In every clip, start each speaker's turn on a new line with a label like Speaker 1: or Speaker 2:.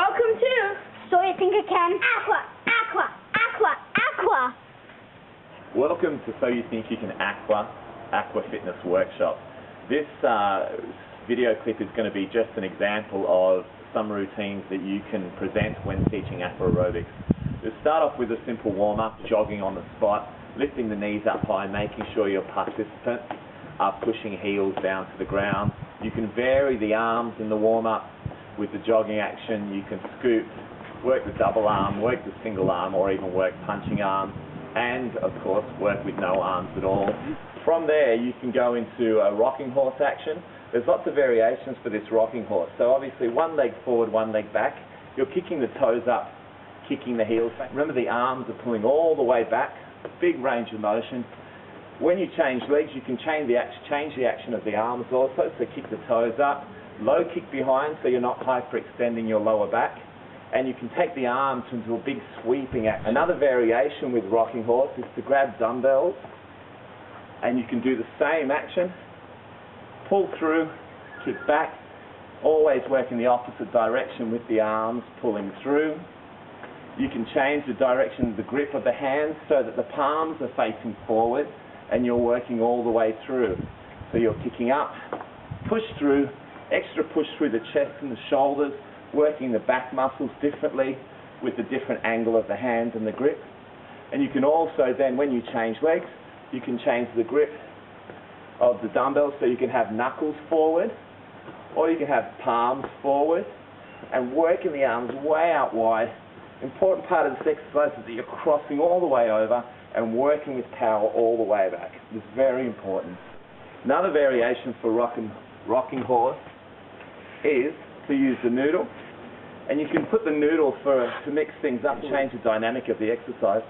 Speaker 1: Welcome to So You Think You Can AQUA.
Speaker 2: Welcome to So You Think You Can Aqua Fitness Workshop. This video clip is going to be just an example of some routines that you can present when teaching aqua aerobics. We'll start off with a simple warm-up, jogging on the spot, lifting the knees up high, making sure your participants are pushing heels down to the ground. You can vary the arms in the warm-up with the jogging action. You can scoop, work the double arm, work the single arm, or even work punching arms, and of course work with no arms at all. From there you can go into a rocking horse action. There's lots of variations for this rocking horse. So obviously one leg forward, one leg back. You're kicking the toes up, kicking the heels back. Remember, the arms are pulling all the way back, big range of motion. When you change legs, you can change the action of the arms also. So kick the toes up, low kick behind so you're not hyperextending your lower back. And you can take the arms into a big sweeping action. Another variation with rocking horse is to grab dumbbells, and you can do the same action. Pull through, kick back, always work in the opposite direction with the arms pulling through. You can change the direction of the grip of the hands so that the palms are facing forward and you're working all the way through. So you're kicking up, push through, extra push through the chest and the shoulders, working the back muscles differently with the different angle of the hands and the grip. And you can also then, when you change legs, you can change the grip of the dumbbells, so you can have knuckles forward or you can have palms forward, and working the arms way out wide. Important part of this exercise is that you're crossing all the way over and working with power all the way back. It's very important. Another variation for rocking horse is to use the noodle, and you can put the noodle to mix things up, change the dynamic of the exercise.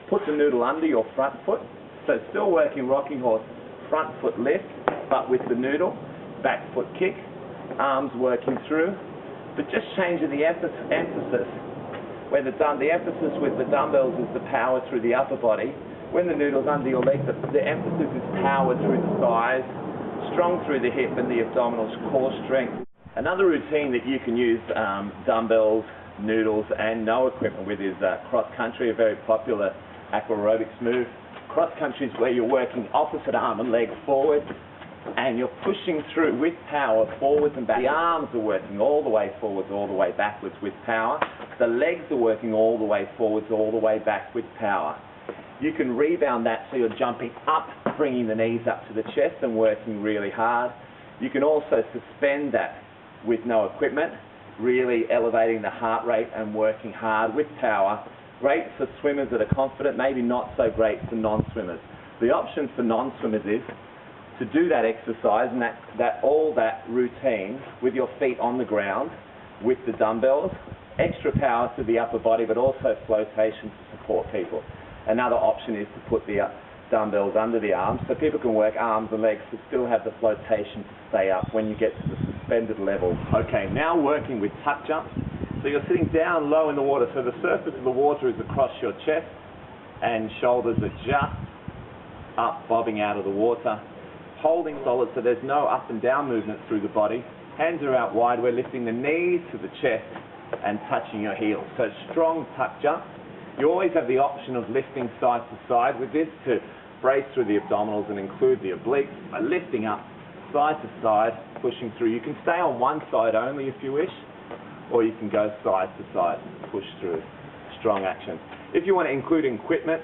Speaker 2: Put the noodle under your front foot, so still working rocking horse, front foot lift, but with the noodle, back foot kick, arms working through, but just changing the emphasis. Where the emphasis with the dumbbells is the power through the upper body. When the noodle's under your leg, the emphasis is power through the thighs, strong through the hip and the abdominals, core strength. Another routine that you can use dumbbells, noodles and no equipment with is cross country, a very popular aqua aerobics move. Cross country is where you're working opposite arm and leg forward, and you're pushing through with power forwards and back. The arms are working all the way forwards, all the way backwards with power. The legs are working all the way forwards, all the way back with power. You can rebound that so you're jumping up, bringing the knees up to the chest and working really hard. You can also suspend that with no equipment, really elevating the heart rate and working hard with power. Great for swimmers that are confident, maybe not so great for non-swimmers. The option for non-swimmers is to do that exercise and all that routine with your feet on the ground with the dumbbells, extra power to the upper body, but also flotation to support people. Another option is to put the dumbbells under the arms so people can work arms and legs to still have the flotation to stay up when you get to the suspended level. Okay, now working with tuck jumps. So you're sitting down low in the water, so the surface of the water is across your chest and shoulders are just up, bobbing out of the water. Holding solid so there's no up and down movement through the body. Hands are out wide. We're lifting the knees to the chest and touching your heels. So strong tuck jump. You always have the option of lifting side to side with this to brace through the abdominals and include the obliques by lifting up side to side, pushing through. You can stay on one side only if you wish, or you can go side to side, push through. Strong action. If you want to include equipment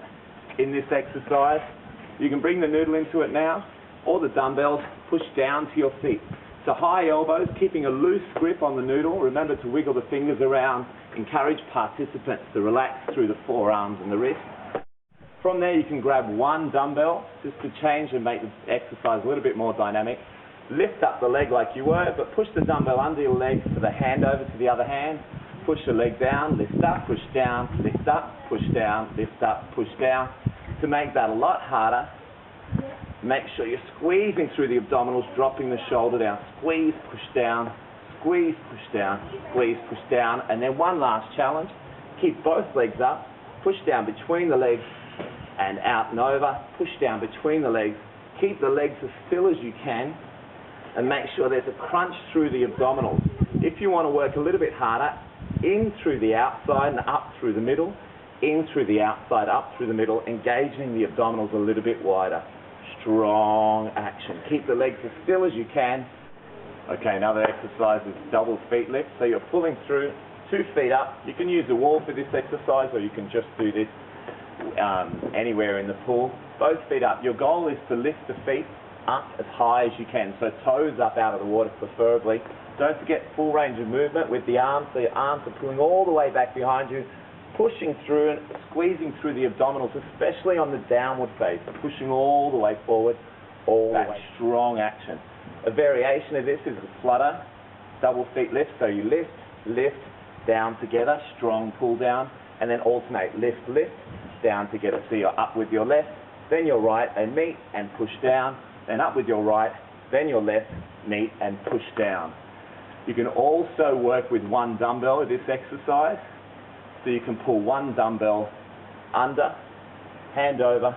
Speaker 2: in this exercise, you can bring the noodle into it now, or the dumbbells, push down to your feet. So high elbows, keeping a loose grip on the noodle. Remember to wiggle the fingers around. Encourage participants to relax through the forearms and the wrists. From there you can grab one dumbbell just to change and make the exercise a little bit more dynamic. Lift up the leg like you were, but push the dumbbell under your leg for the hand over to the other hand. Push the leg down, lift up, push down, lift up, push down, lift up, push down. To make that a lot harder, make sure you're squeezing through the abdominals, dropping the shoulder down. Squeeze, push down, squeeze, push down, squeeze, push down. And then one last challenge. Keep both legs up, push down between the legs and out and over, push down between the legs. Keep the legs as still as you can, and make sure there's a crunch through the abdominals. If you want to work a little bit harder, in through the outside and up through the middle, in through the outside, up through the middle, engaging the abdominals a little bit wider. Strong action. Keep the legs as still as you can. Okay, another exercise is double feet lift. So you're pulling through, 2 feet up. You can use the wall for this exercise, or you can just do this anywhere in the pool. Both feet up. Your goal is to lift the feet up as high as you can, so toes up out of the water preferably. Don't forget full range of movement with the arms, so your arms are pulling all the way back behind you, pushing through and squeezing through the abdominals, especially on the downward face, pushing all the way forward, all the way. Strong action. A variation of this is a flutter, double feet lift, so you lift, lift, down together, strong pull down, and then alternate, lift, lift, down together. So you're up with your left, then your right, and meet and push down, then up with your right, then your left, meet and push down. You can also work with one dumbbell with this exercise. So you can pull one dumbbell under, hand over,